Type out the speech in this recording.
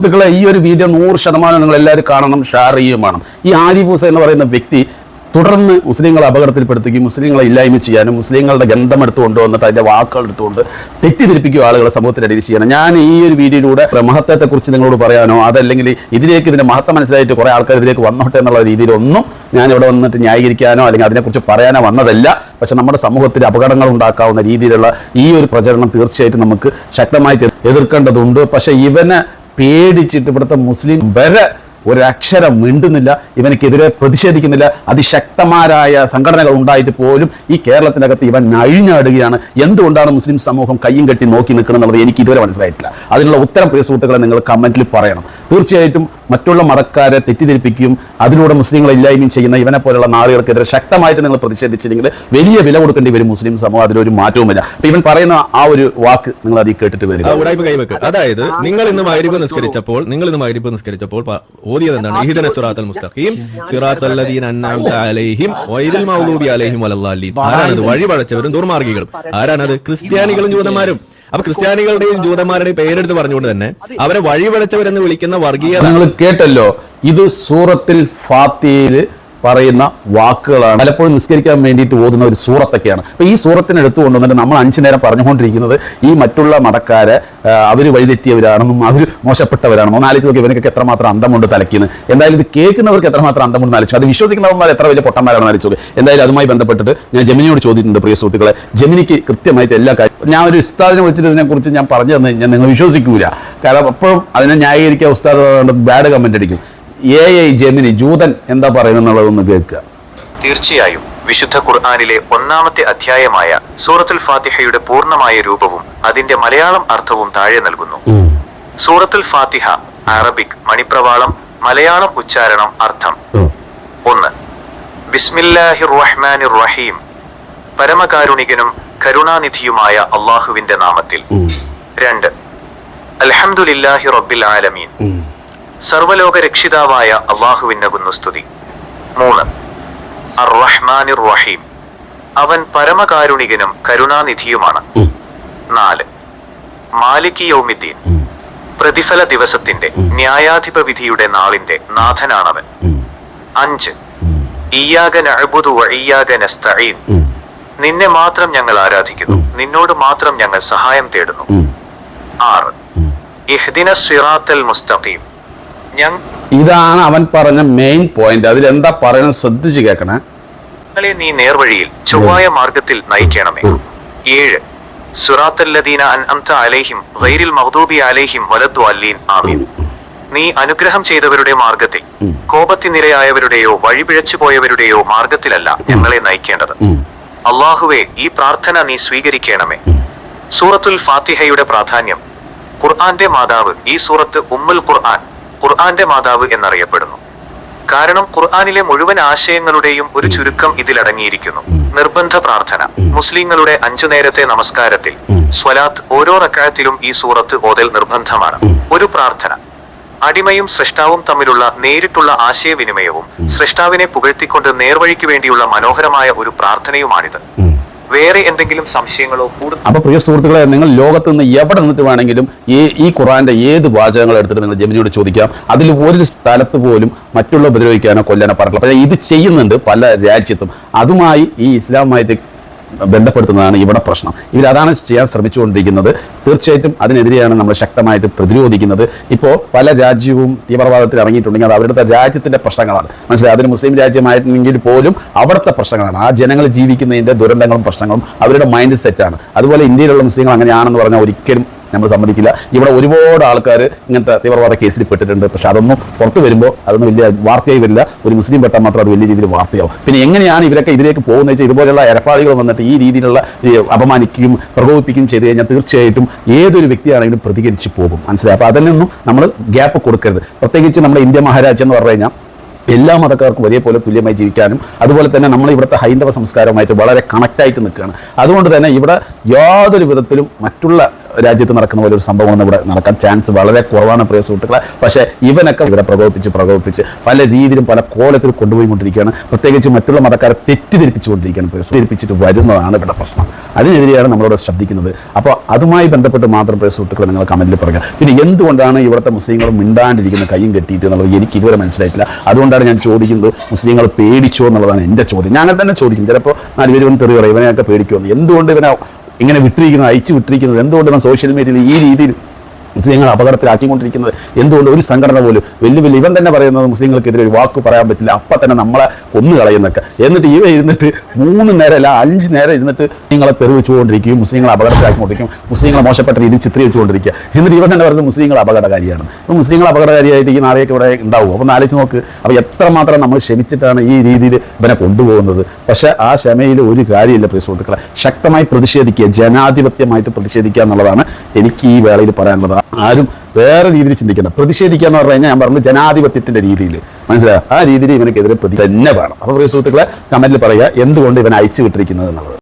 സുഹൃത്തുക്കളെ, ഈ ഒരു വീഡിയോ 100% നിങ്ങൾ എല്ലാവരും കാണണം, ഷെയർ ചെയ്യുകയും വേണം. ഈ ആരിഫ് ഹുസൈൻ എന്ന് പറയുന്ന വ്യക്തി തുടർന്ന് മുസ്ലിങ്ങളെ അപകടത്തിൽപ്പെടുത്തുകയും മുസ്ലിങ്ങളെ ഇല്ലായ്മ ചെയ്യാനും മുസ്ലിങ്ങളുടെ ഗന്ധം എടുത്തു കൊണ്ടുവന്നിട്ട് അതിൻ്റെ വാക്കുകൾ എടുത്തുകൊണ്ട് തെറ്റിദ്ധരിപ്പിക്കുക ആളുകളെ സമൂഹത്തിനിടയിൽ ചെയ്യണം. ഞാൻ ഈ ഒരു വീഡിയോയിലൂടെ മഹത്വത്തെക്കുറിച്ച് നിങ്ങളോട് പറയാനോ അതല്ലെങ്കിൽ ഇതിൻ്റെ മഹത്വം മനസ്സിലായിട്ട് കുറേ ആൾക്കാർ ഇതിലേക്ക് വന്നോട്ടെ എന്നുള്ള രീതിയിലൊന്നും ഞാൻ ഇവിടെ വന്നിട്ട് ന്യായീകരിക്കാനോ അല്ലെങ്കിൽ അതിനെക്കുറിച്ച് പറയാനോ വന്നതല്ല. പക്ഷെ നമ്മുടെ സമൂഹത്തിൽ അപകടങ്ങൾ ഉണ്ടാക്കാവുന്ന രീതിയിലുള്ള ഈ ഒരു പ്രചരണം തീർച്ചയായിട്ടും നമുക്ക് ശക്തമായിട്ട് എതിർക്കേണ്ടതുണ്ട്. പക്ഷേ ഇവനെ പേടിച്ചിട്ട് ഇവിടുത്തെ മുസ്ലിം വരെ ഒരക്ഷരം മിണ്ടുന്നില്ല, ഇവനക്കെതിരെ പ്രതിഷേധിക്കുന്നില്ല. അതിശക്തമാരായ സംഘടനകൾ ഉണ്ടായിട്ട് പോലും ഈ കേരളത്തിനകത്ത് ഇവൻ അഴിഞ്ഞാടുകയാണ്. എന്തുകൊണ്ടാണ് മുസ്ലിം സമൂഹം കയ്യും കെട്ടി നോക്കി നിൽക്കണം എന്നുള്ളത് എനിക്ക് ഇതുവരെ മനസ്സിലായിട്ടില്ല. അതിനുള്ള ഉത്തരം പ്രിയ സുഹൃത്തുക്കളെ നിങ്ങൾ കമന്റിൽ പറയണം. തീർച്ചയായിട്ടും മറ്റുള്ള മതക്കാരെ തെറ്റിദ്ധരിപ്പിക്കുകയും അതിലൂടെ മുസ്ലിങ്ങളെ ഇല്ലായ്മയും ചെയ്യുന്ന ഇവനെ പോലുള്ള നാളുകൾക്കെതിരെ ശക്തമായിട്ട് നിങ്ങൾ പ്രതിഷേധിച്ചില്ലെങ്കിൽ വലിയ വില കൊടുക്കേണ്ടി വരും മുസ്ലിം സമൂഹം. അതിലൊരു മാറ്റവുമില്ല. അപ്പൊ ഇവൻ പറയുന്ന ആ ഒരു വാക്ക് നിങ്ങൾ അതിൽ കേട്ടിട്ട് വരിക. അതായത് നിങ്ങൾ ഇന്ന് മഗ്‌രിബ് നിസ്കരിച്ചപ്പോൾ ഓതിയത് എന്താണ്? ഇഹ്ദിന സിറാത്തൽ മുസ്തഖീം സിറാത്തൽ ലദീന അൻഅംത അലൈഹിം ഗൈറിൽ മഗ്ദൂബി അലൈഹിം വലദ്ദാലിൻ. ആരാണത്? വഴിപഴച്ചവരും ദുർമാർഗികളും. ആരാണത്? ക്രിസ്ത്യാനികളും ജൂതന്മാരും. അപ്പൊ ക്രിസ്ത്യാനികളുടെയും ജൂതന്മാരുടെയും പേരെടുത്ത് പറഞ്ഞുകൊണ്ട് തന്നെ അവരെ വഴിപഴച്ചവരെന്ന് വിളിക്കുന്ന വർഗീയത നിങ്ങൾ കേട്ടല്ലോ. ഇത് സൂറത്തുൽ ഫാത്തിഹയിൽ പറയുന്ന വാക്കുകളാണ്. പലപ്പോഴും നിസ്കരിക്കാൻ വേണ്ടിയിട്ട് ഓതുന്ന ഒരു സൂറത്തൊക്കെയാണ്. അപ്പോൾ ഈ സൂറത്തിനെ എടുത്തു കൊണ്ടുവന്നിട്ട് നമ്മൾ 5 നേരം പറഞ്ഞുകൊണ്ടിരിക്കുന്നത് ഈ മറ്റുള്ള മതക്കാരെ അവർ വഴിതെറ്റിയവരാണെന്നും അവർ മോശപ്പെട്ടവരാണെന്നും. ഒന്ന് ആലോചിച്ച് നോക്കി, ഇവനൊക്കെ എത്രമാത്രം അന്തമുണ്ട് തലയ്ക്കുന്നു. എന്തായാലും ഇത് കേൾക്കുന്നവർക്ക് എത്രമാത്രം അന്തമുണ്ട് ആലോചിച്ചു. അത് വിശ്വസിക്കുന്നവന്മാർ എത്ര വലിയ പൊട്ടന്മാരാണെന്ന് ആലോചിച്ചു. എന്തായാലും അതുമായി ബന്ധപ്പെട്ടിട്ട് ഞാൻ ജെമിനിയോട് ചോദിച്ചിട്ടുണ്ട്. പ്രിയ സുഹൃത്തുക്കളെ, ജെമിനിക്ക് കൃത്യമായിട്ട് എല്ലാ കാര്യം ഞാൻ ഒരു ഉസ്താദിനെ വിളിച്ചിട്ട് ഇതിനെക്കുറിച്ച് ഞാൻ പറഞ്ഞു തന്നു കഴിഞ്ഞാൽ നിങ്ങൾ വിശ്വസിക്കൂല. കാരണം അപ്പോഴും അതിനെ ന്യായീകരിക്കുക ഉസ്താദ് ബാഡ് കമന്റ് അടിക്കും. ജെമിനി ജൂതൻ എന്താ പറയുന്നുള്ളതൊന്ന് കേൾക്കുക. തീർച്ചയായും വിശുദ്ധ ഖുർആനിലെ 1-ാമത്തെ അധ്യായമായ സൂറത്തുൽ ഫാത്തിഹയുടെ പൂർണ്ണമായ രൂപവും അതിന്റെ മലയാളം അർത്ഥവും താഴെ നൽകുന്നു. സൂറത്തുൽ ഫാത്തിഹ അറബിക് മണിപ്രവാളം, മലയാളം ഉച്ചാരണം, അർത്ഥം. 1. ബിസ്മില്ലാഹിർ റഹ്മാനിർ റഹീം, പരമകാരുണികനും കരുണാനിധിയുമായ അള്ളാഹുവിന്റെ നാമത്തിൽ. 2. അൽഹംദുലില്ലാഹി റബ്ബിൽ ആലമീൻ, സർവലോക രക്ഷിതാവായ അള്ളാഹുവിനകുന്നു സ്തുതി. 3. അർ റഹ്മാനിർ റഹീം, അവൻ പരമകാരുണികനും കരുണാനിധിയുമാണ്. 4. മാലിക് യൗമിദ്ദീൻ, പ്രതിഫല ദിവസത്തിന്റെ ന്യായാധിപ വിധിയുടെ നാളിന്റെ നാഥനാണവൻ. 5. ഇയ്യാക നഅ്ബുദു വ ഇയ്യാക നസ്തഈൻ, നിന്നെ മാത്രം ഞങ്ങൾ ആരാധിക്കുന്നു, നിന്നോട് മാത്രം ഞങ്ങൾ സഹായം തേടുന്നു. 6. ഇഹ്ദിന സിറാത്തൽ മുസ്തഖീം, ഇതാണ് അവൻ പറഞ്ഞ മെയിൻ പോയിന്റ്. അതിലെന്താ പറയുന്നത് ശ്രദ്ധിച്ച് കേൾക്കണേ. ഞങ്ങളെ നീ നേർവഴിയിൽ ചൊവ്വായ മാർഗത്തിൽ നയിക്കണമേ. 7. സിറാത്തൽ ലദീന അൻഅംത അലൈഹിം ഗൈറിൽ മഗ്ദൂബി അലൈഹിം വലദ്ദാലിൻ ആമീൻ, നീ അനുഗ്രഹം ചെയ്തവരുടെ മാർഗത്തിൽ കോപത്തിനിരയായവരുടെയോ വഴിപിഴച്ചു പോയവരുടെയോ മാർഗത്തിലല്ല ഞങ്ങളെ നയിക്കേണ്ടത്. അള്ളാഹുവേ, ഈ പ്രാർത്ഥന നീ സ്വീകരിക്കണമേ. സൂറത്തുൽ ഫാത്തിഹയുടെ പ്രാധാന്യം. ഖുർആന്റെ മാതാവ്. ഈ സൂറത്ത് ഉമ്മുൽ ഖുർആൻ, ഖുർആന്റെ മാതാവ് എന്നറിയപ്പെടുന്നു. കാരണം ഖുർആനിലെ മുഴുവൻ ആശയങ്ങളുടെയും ഒരു ചുരുക്കം ഇതിലടങ്ങിയിരിക്കുന്നു. നിർബന്ധ പ്രാർത്ഥന. മുസ്ലിങ്ങളുടെ 5 നേരത്തെ നമസ്കാരത്തിൽ സ്വലാത്ത് ഓരോ റക്അത്തിലും ഈ സൂറത്ത് ഓതൽ നിർബന്ധമാണ്. ഒരു പ്രാർത്ഥന. അടിമയും സൃഷ്ടാവും തമ്മിലുള്ള നേരിട്ടുള്ള ആശയവിനിമയവും സൃഷ്ടാവിനെ പുകഴ്ത്തിക്കൊണ്ട് നേർവഴിക്ക് വേണ്ടിയുള്ള മനോഹരമായ ഒരു പ്രാർത്ഥനയുമാണിത്. വേറെ എന്തെങ്കിലും സംശയങ്ങളോ അപ്പൊ പ്രിയ സുഹൃത്തുക്കളെ, നിങ്ങൾ ലോകത്ത് നിന്ന് എവിടെ നിന്നിട്ട് വേണമെങ്കിലും ഈ ഖുർആന്റെ ഏത് വാചകങ്ങൾ എടുത്തിട്ട് നിങ്ങൾ ജെമിനിയോട് ചോദിക്കാം. അതിൽ ഒരു സ്ഥലത്ത് പോലും മറ്റുള്ള ഉപദ്രവിക്കാനോ കൊല്ലാനോ പറഞ്ഞില്ല. പക്ഷേ ഇത് ചെയ്യുന്നുണ്ട് പല രാജ്യത്തും. അതുമായി ഈ ഇസ്ലാമുമായിട്ട് ബന്ധപ്പെടുത്തുന്നതാണ് ഇവിടെ പ്രശ്നം. ഇവരതാണ് ചെയ്യാൻ ശ്രമിച്ചുകൊണ്ടിരിക്കുന്നത്. തീർച്ചയായിട്ടും അതിനെതിരെയാണ് നമ്മൾ ശക്തമായിട്ട് പ്രതിരോധിക്കുന്നത്. ഇപ്പോൾ പല രാജ്യവും തീവ്രവാദത്തിൽ ഇറങ്ങിയിട്ടുണ്ടെങ്കിൽ അത് അവരുടെ രാജ്യത്തിൻ്റെ പ്രശ്നങ്ങളാണ്. മനസ്സിലായി, അതിന് മുസ്ലിം രാജ്യമായിരുന്നെങ്കിൽ പോലും അവിടുത്തെ പ്രശ്നങ്ങളാണ്. ആ ജനങ്ങൾ ജീവിക്കുന്നതിൻ്റെ ദുരന്തങ്ങളും പ്രശ്നങ്ങളും അവരുടെ മൈൻഡ് സെറ്റാണ്. അതുപോലെ ഇന്ത്യയിലുള്ള മുസ്ലിങ്ങൾ അങ്ങനെയാണെന്ന് പറഞ്ഞാൽ ഒരിക്കലും നമ്മൾ സമ്മതിക്കില്ല. ഇവിടെ ഒരുപാട് ആൾക്കാർ ഇങ്ങനത്തെ തീവ്രവാദ കേസിൽ പെട്ടിട്ടുണ്ട്. പക്ഷെ അതൊന്നും പുറത്ത് വരുമ്പോൾ അതൊന്നും വലിയ വാർത്തയായി വരില്ല. ഒരു മുസ്ലിം പെട്ടാൽ മാത്രം അത് വലിയ രീതിയിൽ വാർത്തയാവും. പിന്നെ എങ്ങനെയാണ് ഇവരൊക്കെ ഇതിലേക്ക് പോകുന്നത് വെച്ചാൽ ഇതുപോലെയുള്ള ഇരപ്പാളികൾ വന്നിട്ട് ഈ രീതിയിലുള്ള അപമാനിക്കുകയും പ്രകോപിപ്പിക്കുകയും ചെയ്ത് കഴിഞ്ഞാൽ തീർച്ചയായിട്ടും ഏതൊരു വ്യക്തിയാണെങ്കിലും പ്രതികരിച്ച് പോകും. മനസ്സിലായി. അപ്പോൾ അതിനൊന്നും നമ്മൾ ഗ്യാപ്പ് കൊടുക്കരുത്. പ്രത്യേകിച്ച് നമ്മുടെ ഇന്ത്യ മഹാരാജ്യം എന്ന് പറഞ്ഞു കഴിഞ്ഞാൽ എല്ലാ മതക്കാർക്കും ഒരേപോലെ തുല്യമായി ജീവിക്കാനും അതുപോലെ തന്നെ നമ്മൾ ഇവിടുത്തെ ഹൈന്ദവ സംസ്കാരവുമായിട്ട് വളരെ കണക്റ്റായിട്ട് നിൽക്കുകയാണ്. അതുകൊണ്ട് തന്നെ ഇവിടെ യാതൊരു വിധത്തിലും മറ്റുള്ള രാജ്യത്ത് നടക്കുന്ന പോലെ ഒരു സംഭവം ഇവിടെ നടക്കാൻ ചാൻസ് വളരെ കുറവാണ് പ്രിയ സുഹൃത്തുക്കളെ. പക്ഷേ ഇവനൊക്കെ ഇവരെ പ്രകോപിപ്പിച്ച് പല രീതിയിലും പല കോലത്തിൽ കൊണ്ടുപോയിക്കൊണ്ടിരിക്കുകയാണ്. പ്രത്യേകിച്ച് മറ്റുള്ള മതക്കാരെ തെറ്റിദ്ധരിപ്പിച്ചുകൊണ്ടിരിക്കുകയാണ്. തെറ്റിദ്ധരിപ്പിച്ചിട്ട് വരുന്നതാണ് ഇവിടെ പ്രശ്നം. അതിനെതിരെയാണ് നമ്മളോട് ശ്രദ്ധിക്കുന്നത്. അപ്പോൾ അതുമായി ബന്ധപ്പെട്ട് മാത്രം പ്രിയ സുഹൃത്തുക്കളെ നിങ്ങൾ കമന്റിൽ പറയുക. പിന്നെ എന്തുകൊണ്ടാണ് ഇവിടുത്തെ മുസ്ലിങ്ങൾ മിണ്ടാണ്ടിരിക്കുന്ന കയ്യും കെട്ടിയിട്ട് എന്നുള്ളത് എനിക്ക് ഇതുവരെ മനസ്സിലായിട്ടില്ല. അതുകൊണ്ടാണ് ഞാൻ ചോദിക്കുന്നത്, മുസ്ലിങ്ങൾ പേടിച്ചോ എന്നുള്ളതാണ് എൻ്റെ ചോദ്യം. ഞാൻ അങ്ങനെ തന്നെ ചോദിക്കും. ചിലപ്പോൾ 4 പേര് തെറി പറയും ഇവനെയൊക്കെ പേടിക്കുമെന്ന്. എന്തുകൊണ്ട് ഇവനെ ഇങ്ങനെ അയച്ചു വിട്ടിരിക്കുന്നത്? എന്തുകൊണ്ട് ഇവൻ സോഷ്യൽ മീഡിയയിൽ ഈ രീതിയിൽ മുസ്ലിങ്ങൾ അപകടത്തിലാക്കിക്കൊണ്ടിരിക്കുന്നത്? എന്തുകൊണ്ട് ഒരു സംഘടന പോലും വലിയ ഇവൻ തന്നെ പറയുന്നത് മുസ്ലിങ്ങൾക്കെതിരെ ഒരു വാക്ക് പറയാൻ പറ്റില്ല, അപ്പം തന്നെ നമ്മളെ കൊന്നു കളയുന്നൊക്കെ. എന്നിട്ട് ഇവ ഇരുന്നിട്ട് 3 നേരമല്ല 5 നേരം ഇരുന്നിട്ട് നിങ്ങളെ തെറിവിച്ചുകൊണ്ടിരിക്കുകയും മുസ്ലിങ്ങളെ അപകടത്തിലാക്കിക്കൊണ്ടിരിക്കും, മുസ്ലിങ്ങളെ മോശപ്പെട്ട രീതിയിൽ ചിത്രീകരിച്ചുകൊണ്ടിരിക്കുക. എന്നിട്ട് ഇവൻ തന്നെ പറയുന്നത് മുസ്ലിങ്ങൾ അപകടകാരിയാണ്. അപ്പോൾ മുസ്ലിങ്ങൾ അപകടകാരിയായിട്ട് ഈ നാളെയൊക്കെ ഇവിടെ ഉണ്ടാവും. അപ്പോൾ ആലോചിച്ച് നോക്ക്. അപ്പോൾ എത്രമാത്രം നമ്മൾ ക്ഷമിച്ചിട്ടാണ് ഈ രീതിയിൽ ഇവനെ കൊണ്ടുപോകുന്നത്. പക്ഷേ ആ ക്ഷമയിൽ ഒരു കാര്യമില്ല പ്രിയ സുഹൃത്തുക്കളെ. ശക്തമായി പ്രതിഷേധിക്കുക, ജനാധിപത്യമായിട്ട് പ്രതിഷേധിക്കുക എന്നുള്ളതാണ് എനിക്ക് ഈ വേളയിൽ പറയാനുള്ളത്. ആരും വേറെ രീതിയിൽ ചിന്തിക്കണം. പ്രതിഷേധിക്കുക എന്ന് പറഞ്ഞു കഴിഞ്ഞാൽ ഞാൻ പറഞ്ഞു ജനാധിപത്യത്തിന്റെ രീതിയിൽ, മനസ്സിലായോ? ആ രീതിയിൽ ഇവനക്കെതിരെ തന്നെ വേണം. അപ്പോൾ പ്രിയ സുഹൃത്തുക്കളെ കമന്റിൽ പറയുക എന്തുകൊണ്ട് ഇവൻ അയച്ചു വിട്ടിരിക്കുന്നത് എന്നുള്ളത്.